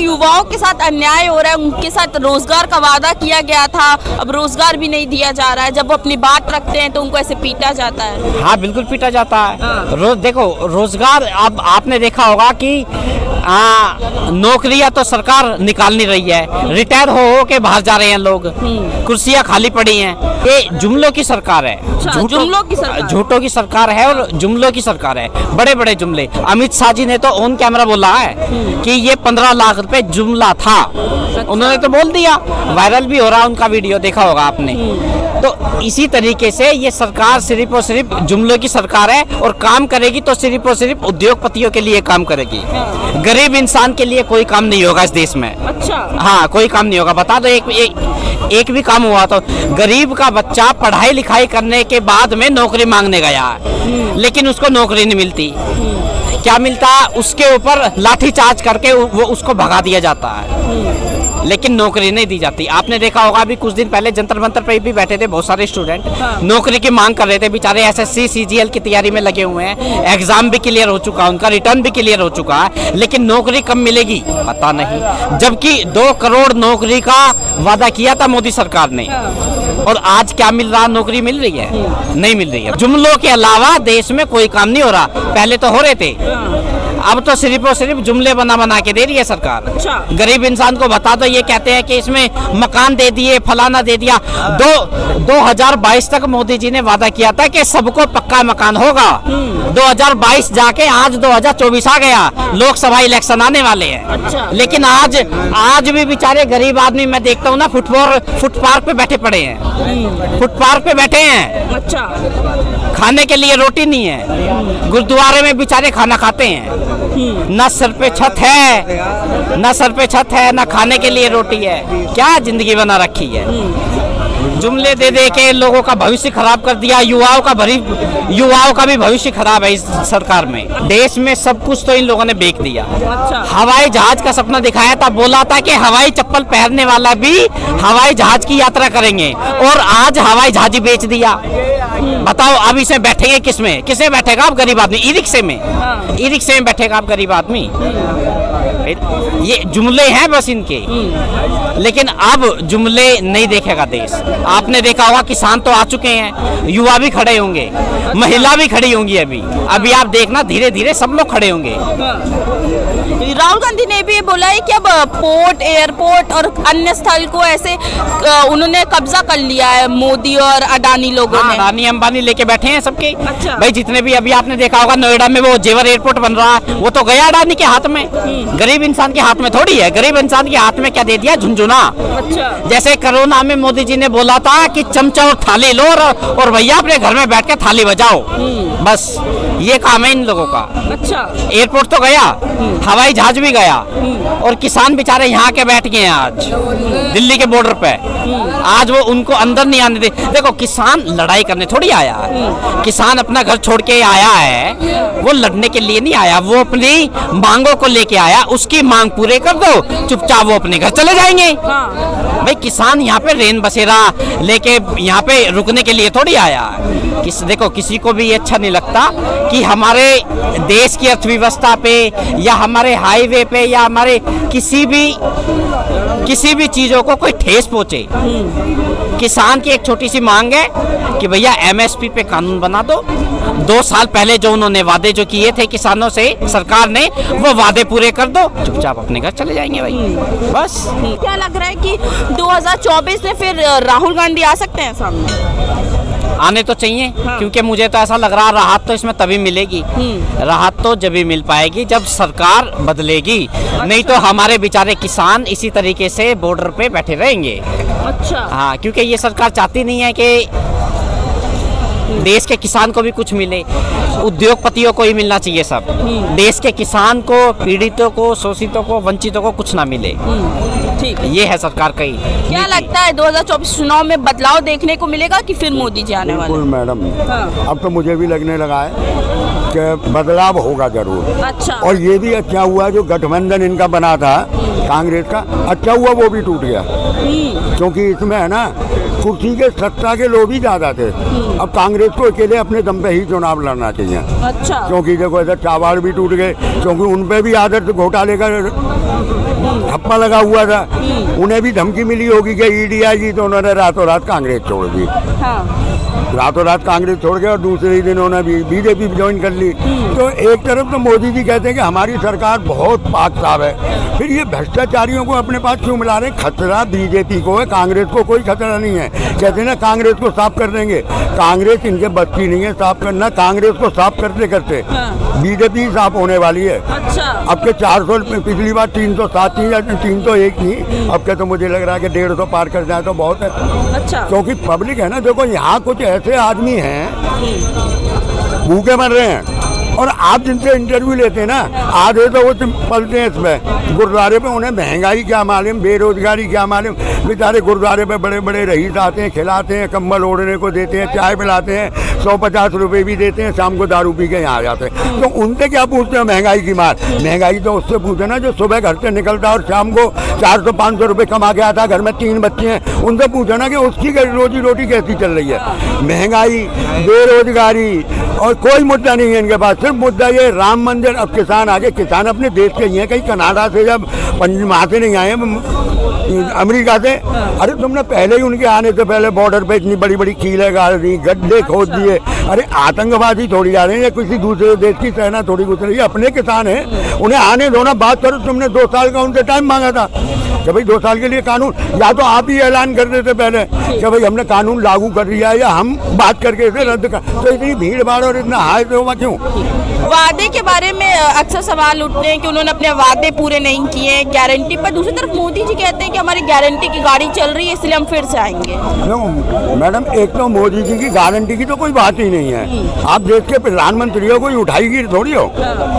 युवाओं के साथ अन्याय हो रहा है, उनके साथ रोजगार का वादा किया गया था, अब रोजगार भी नहीं दिया जा रहा है। जब वो अपनी बात रखते हैं तो उनको ऐसे पीटा जाता है। हाँ बिल्कुल पीटा जाता है। हाँ। देखो रोजगार, अब आपने देखा होगा कि नौकरियां तो सरकार निकाल नहीं रही है, रिटायर हो के बाहर जा रहे हैं लोग, कुर्सियां खाली पड़ी हैं। ये जुमलों की सरकार है, जुमलों की सरकार, झूठों की सरकार है और जुमलों की सरकार है, बड़े बड़े जुमले। अमित शाह जी ने तो ऑन कैमरा बोला है कि ये 15 लाख रुपए जुमला था। उन्होंने तो बोल दिया, वायरल भी हो रहा उनका वीडियो, देखा होगा आपने। तो इसी तरीके से ये सरकार सिर्फ और सिर्फ जुमलों की सरकार है, और काम करेगी तो सिर्फ और सिर्फ उद्योगपतियों के लिए काम करेगी। गरीब इंसान के लिए कोई काम नहीं होगा इस देश में। अच्छा। हाँ कोई काम नहीं होगा। बता दो एक भी काम हुआ तो गरीब का बच्चा पढ़ाई लिखाई करने के बाद में नौकरी मांगने गया है, लेकिन उसको नौकरी नहीं मिलती। क्या मिलता, उसके ऊपर लाठीचार्ज करके वो उसको भगा दिया जाता है, लेकिन नौकरी नहीं दी जाती। आपने देखा होगा अभी कुछ दिन पहले जंतर मंतर पे भी बैठे थे बहुत सारे स्टूडेंट, नौकरी की मांग कर रहे थे। बेचारे एसएससी सीजीएल की तैयारी में लगे हुए हैं, एग्जाम भी क्लियर हो चुका है, उनका रिटर्न भी क्लियर हो चुका है, लेकिन नौकरी कब मिलेगी पता नहीं। जबकि 2 करोड़ नौकरी का वादा किया था मोदी सरकार ने, और आज क्या मिल रहा, नौकरी मिल रही है? नहीं मिल रही है। जुमलों के अलावा देश में कोई काम नहीं हो रहा। पहले तो हो रहे थे, अब तो सिर्फ और सिर्फ जुमले बना के दे रही है सरकार। अच्छा। गरीब इंसान को बता दो, ये कहते हैं कि इसमें मकान दे दिए, फलाना दे दिया। 2022 तक मोदी जी ने वादा किया था कि सबको पक्का मकान होगा। 2022 जाके आज 2024 आ गया, लोकसभा इलेक्शन आने वाले हैं। अच्छा। लेकिन आज भी बेचारे गरीब आदमी मैं देखता हूँ ना, फुटपाथ पे बैठे पड़े हैं, फुटपाथ पे बैठे हैं। अच्छा। खाने के लिए रोटी नहीं है, गुरुद्वारे में बेचारे खाना खाते हैं। न सर पे छत है, न सर पे छत है, न खाने के लिए रोटी है। क्या जिंदगी बना रखी है। जुमले दे दे के लोगों का भविष्य खराब कर दिया। युवाओं का भी भविष्य खराब है इस सरकार में। देश में सब कुछ तो इन लोगों ने बेच दिया। अच्छा। हवाई जहाज का सपना दिखाया था, बोला था कि हवाई चप्पल पहनने वाला भी हवाई जहाज की यात्रा करेंगे, और आज हवाई जहाज ही बेच दिया। बताओ अब इसे बैठेंगे किसमें? किसे बैठेगा आप गरीब आदमी? ई रिक्शे में, ई रिक्शे में बैठेगा आप गरीब आदमी? ये जुमले हैं बस इनके, लेकिन अब जुमले नहीं देखेगा देश। आपने देखा होगा किसान तो आ चुके हैं, युवा भी खड़े होंगे, महिला भी खड़ी होंगी। अभी आप देखना धीरे धीरे सब लोग खड़े होंगे। राहुल गांधी ने भी बोला है कि अब पोर्ट, एयरपोर्ट और अन्य स्थल को ऐसे उन्होंने कब्जा कर लिया है, मोदी और अडानी लोगों ने। अडानी अंबानी लेके बैठे हैं सबके। अच्छा। भाई जितने भी, अभी आपने देखा होगा नोएडा में वो जेवर एयरपोर्ट बन रहा है, वो तो गया अडानी के हाथ में, गरीब इंसान के हाथ में थोड़ी है। गरीब इंसान के हाथ में क्या दे दिया? झुनझुना। अच्छा। जैसे कोरोना में मोदी जी ने बोला था कि चमचा और थाली लो और भैया अपने घर में बैठ के थाली बजाओ, बस ये काम है इन लोगों का। अच्छा। एयरपोर्ट तो गया, हवाई जहाज भी गया, और किसान बेचारे यहाँ के बैठ गए हैं आज दिल्ली के बॉर्डर पे। आज वो उनको अंदर नहीं आने दे। देखो किसान लड़ाई करने थोड़ी आया है, किसान अपना घर छोड़ के आया है, वो लड़ने के लिए नहीं आया, वो अपनी मांगों को लेके आया। उसकी मांग पूरे कर दो, चुपचाप वो अपने घर चले जाएंगे। भाई किसान यहाँ पे रेन बसेरा लेके यहाँ पे रुकने के लिए थोड़ी आया है। देखो किसी को भी ये अच्छा नहीं लगता कि हमारे देश की अर्थव्यवस्था पे या हमारे हाईवे पे या हमारे किसी भी चीजों को कोई ठेस पहुंचे। किसान की एक छोटी सी मांग है कि भैया एमएसपी पे कानून बना दो। 2 साल पहले जो उन्होंने वादे जो किए थे किसानों से सरकार ने, वो वादे पूरे कर दो, चुपचाप अपने घर चले जाएंगे भाई, बस। क्या लग रहा है कि 2024 में फिर राहुल गांधी आ सकते हैं सामने? आने तो चाहिए। हाँ। क्योंकि मुझे तो ऐसा लग रहा राहत तो इसमें तभी मिलेगी, राहत तो जब भी मिल पाएगी जब सरकार बदलेगी। अच्छा। नहीं तो हमारे बेचारे किसान इसी तरीके से बॉर्डर पे बैठे रहेंगे। अच्छा। हाँ, क्योंकि ये सरकार चाहती नहीं है कि देश के किसान को भी कुछ मिले, उद्योगपतियों को ही मिलना चाहिए सब। देश के किसान को, पीड़ितों को, शोषितों को, वंचितों को कुछ ना मिले। ठीक है। ये है सरकार का ही। क्या लगता है 2024 चुनाव में बदलाव देखने को मिलेगा कि फिर मोदी जी आने वाले? बिल्कुल मैडम। हाँ। अब तो मुझे भी लगने लगा है कि बदलाव होगा जरूर। अच्छा। और ये भी अच्छा हुआ जो गठबंधन इनका बना था कांग्रेस का, अच्छा हुआ वो भी टूट गया। क्योंकि इसमें है ना कुर्सी के सत्ता के लोग ही ज़्यादा थे। अब कांग्रेस को अकेले अपने दम पे ही चुनाव लड़ना चाहिए, अच्छा। क्योंकि देखो इधर चावल भी टूट गए, क्योंकि उन पे भी आदर्श घोटाले का ठप्पा लगा हुआ था। उन्हें भी धमकी मिली होगी कि ईडी आएगी, तो उन्होंने रातों रात कांग्रेस छोड़ दी। हाँ। रातों रात कांग्रेस छोड़ गए और दूसरे ही दिन उन्होंने भी बीजेपी ज्वाइन कर ली। तो एक तरफ तो मोदी जी कहते हैं कि हमारी सरकार बहुत पाक साफ है, फिर ये भ्रष्टाचारियों को अपने पास क्यों मिला रहे हैं? खतरा बीजेपी को है, कांग्रेस को कोई खतरा नहीं है। कहते हैं ना कांग्रेस को साफ कर देंगे, कांग्रेस इनके बस की नहीं है साफ करना। कांग्रेस को साफ करते करते बीजेपी ही साफ होने वाली है। अच्छा। अब के 400, पिछली बार 307 थी या 301 थी, अब के तो मुझे लग रहा है कि 150 पार कर जाए तो बहुत है। अच्छा। क्योंकि पब्लिक है ना, देखो यहाँ कुछ ऐसे आदमी हैं भूखे मर रहे हैं, और आप जिनसे इंटरव्यू लेते हैं ना, आधे तो वो पलते हैं इसमें गुरुद्वारे पे। उन्हें महंगाई क्या मालूम, बेरोजगारी क्या मालूम। बेचारे गुरुद्वारे पे बड़े बड़े रईस आते हैं, खिलाते हैं, कंबल ओढ़ने को देते हैं, चाय पिलाते हैं, 150 रुपये भी देते हैं, शाम को दारू पी के यहाँ आ जाते हैं। तो उनसे क्या पूछते हैं महंगाई की मार? महंगाई तो उससे पूछे ना जो सुबह घर से निकलता है और शाम को 400-500 रुपये कमा के आता है, घर में 3 बच्चे हैं, उनसे पूछो ना कि उसकी रोजी रोटी कैसी चल रही है। महंगाई, बेरोजगारी और कोई मुद्दा नहीं है इनके पास, सिर्फ मुद्दा ये राम मंदिर। अब किसान आगे, किसान अपने देश के ही हैं, कहीं कनाडा से जब वहाँ से नहीं आए, अमेरिका से। अरे तुमने पहले ही उनके आने से पहले बॉर्डर पे इतनी बड़ी बड़ी कीलें गाड़ दी, गड्ढे खोद दिए। अरे आतंकवादी थोड़ी आ रहे हैं या किसी दूसरे देश की सेना थोड़ी घुस रही है, अपने किसान हैं, उन्हें आने दो ना। बात करो, तुमने 2 साल का उनसे टाइम मांगा था कि भाई 2 साल के लिए कानून, या तो आप ही ऐलान कर देते पहले कि भाई हमने कानून लागू कर दिया है, या हम बात करके इसे रद्द कर। तो इतनी भीड़ भाड़ और इतना हाय तो हुआ क्यों? वादे के बारे में अक्सर सवाल उठते हैं कि उन्होंने अपने वादे पूरे नहीं किए, गारंटी पर। दूसरी तरफ मोदी जी कहते हैं कि हमारी गारंटी की गाड़ी चल रही है, इसलिए हम फिर से आएंगे। मैडम, एक तो मोदी जी की गारंटी की तो कोई बात ही नहीं है। आप देश के प्रधानमंत्री हो, कोई उठाएगी थोड़ी हो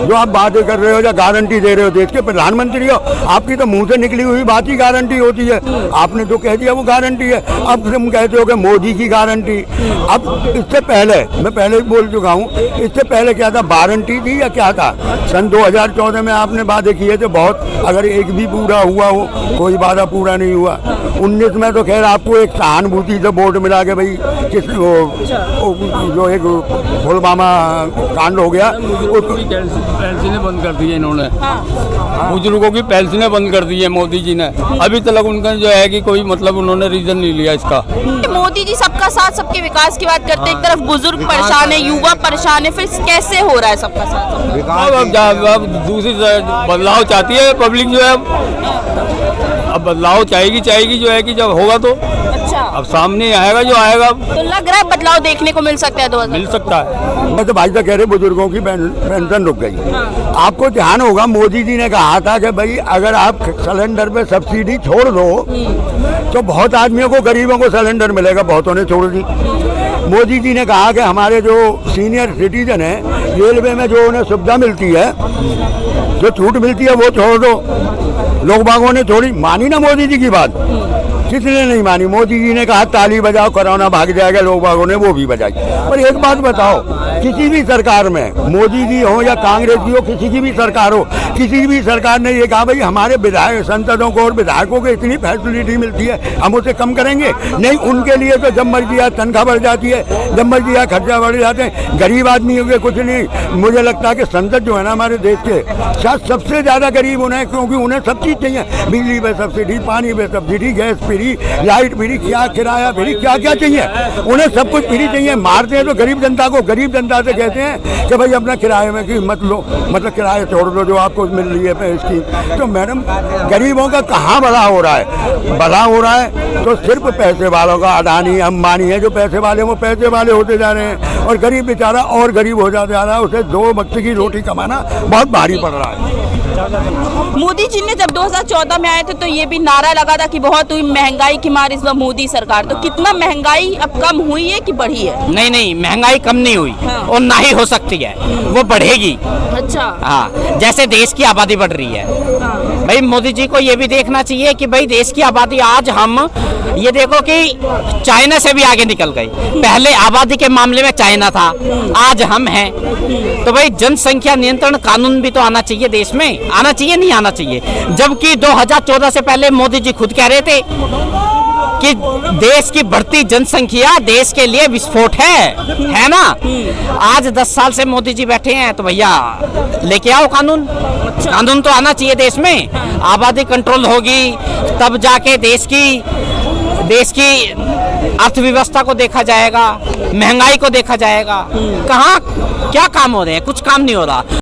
जो आप बातें कर रहे हो या गारंटी दे रहे हो। देश के प्रधानमंत्री हो, आपकी तो मुंह से निकली हुई बात ही गारंटी होती है। आपने जो कह दिया वो गारंटी है। अब तुम कहते हो कि मोदी की गारंटी। अब इससे पहले, मैं पहले ही बोल चुका हूँ, इससे पहले क्या था, वारंटी थी या क्या था? सन 2014 में आपने वादे किए थे बहुत, अगर एक भी पूरा हुआ हो, कोई वादा पूरा नहीं हुआ। 19 में तो खैर आपको एक सहानुभूति से वोट मिला के भाई किस जो एक पुलवामा कांड हो गया, पेंशनें बंद कर दी है इन्होंने। बुजुर्गों की पेंशनें बंद कर दी है मोदी जी ने। अभी तक उनका जो है कि कोई मतलब उन्होंने रीजन नहीं लिया इसका। मोदी जी सबका साथ सबके विकास की बात करते हैं, एक तरफ बुजुर्ग परेशान है, युवा परेशान है, फिर कैसे हो रहा है सबका साथ? अब दूसरी बदलाव चाहती है पब्लिक जो है, अब बदलाव चाहेगी जो है कि जब होगा तो। अच्छा। अब सामने आएगा जो आएगा, तो लग रहा है बदलाव देखने को मिल सकता है 2000। मिल सकता है। मैं तो भाई तो कह रहे बुजुर्गों की पेंशन रुक गई। आपको ध्यान होगा मोदी जी ने कहा था कि भाई अगर आप सिलेंडर पे सब्सिडी छोड़ दो तो बहुत आदमियों को, गरीबों को सिलेंडर मिलेगा, बहुतों ने छोड़ दी। मोदी जी ने कहा कि हमारे जो सीनियर सिटीजन हैं, रेलवे में जो उन्हें सुविधा मिलती है, जो छूट मिलती है वो छोड़ दो। लोग बागों ने छोड़ी, मानी ना मोदी जी की बात? किसने नहीं मानी? मोदी जी ने कहा ताली बजाओ कोरोना भाग जाएगा, लोग बागों ने वो भी बजाई। पर एक बात बताओ, किसी भी सरकार में, मोदी जी हो या कांग्रेस की हो, किसी की भी सरकार हो, किसी भी सरकार ने ये कहा भाई हमारे विधायक, सांसदों को और विधायकों को इतनी फैसिलिटी मिलती है, हम उसे कम करेंगे? नहीं, उनके लिए तो जब मर्जी आ तनख्वाह बढ़ जाती है, जब मर्जी आ खर्चा बढ़ जाते हैं। गरीब आदमी हो गए कुछ नहीं। मुझे लगता है कि संसद जो है ना हमारे देश के, शायद सबसे ज़्यादा गरीब उन्हें, क्योंकि उन्हें सब चीज़ चाहिए। बिजली पे सब्सिडी, पानी पे subsidy, gas free, light free, क्या किराया फ्री, क्या क्या चाहिए, उन्हें सब कुछ फ्री चाहिए। मारते हैं तो गरीब जनता को। गरीब जनता से कहते हैं कि भाई अपना किराए में की मत लो, मतलब किराया छोड़ दो जो आपको मिल रही है इसकी। तो मैडम, गरीबों का कहाँ भला हो रहा है? भला हो रहा है तो सिर्फ पैसे वालों का। अडानी अंबानी है, जो पैसे वाले वो पैसे वाले होते जा रहे हैं, और गरीब बेचारा और गरीब हो जा रहा है। उसे 2 वक्त की रोटी कमाना बहुत भारी पड़ रहा है। मोदी जी ने जब 2014 में आए थे तो ये भी नारा लगा था कि बहुत हुई महंगाई की मार इस बार मोदी सरकार। तो कितना महंगाई अब कम हुई है कि बढ़ी है? नहीं, महंगाई कम नहीं हुई और ना ही हो सकती है, वो बढ़ेगी। अच्छा। हाँ, जैसे देश की आबादी बढ़ रही है। भाई मोदी जी को ये भी देखना चाहिए कि भाई देश की आबादी, आज हम ये देखो कि चाइना से भी आगे निकल गई। पहले आबादी के मामले में चाइना था, आज हम हैं। तो भाई जनसंख्या नियंत्रण कानून भी तो आना चाहिए देश में, आना चाहिए नहीं आना चाहिए? जबकि 2014 से पहले मोदी जी खुद कह रहे थे कि देश की बढ़ती जनसंख्या देश के लिए विस्फोट है ना। आज 10 साल से मोदी जी बैठे हैं तो भैया लेके आओ कानून। कानून तो आना चाहिए देश में, आबादी कंट्रोल होगी तब जाके देश की अर्थव्यवस्था को देखा जाएगा, महंगाई को देखा जाएगा। कहाँ क्या काम हो रहे हैं? कुछ काम नहीं हो रहा।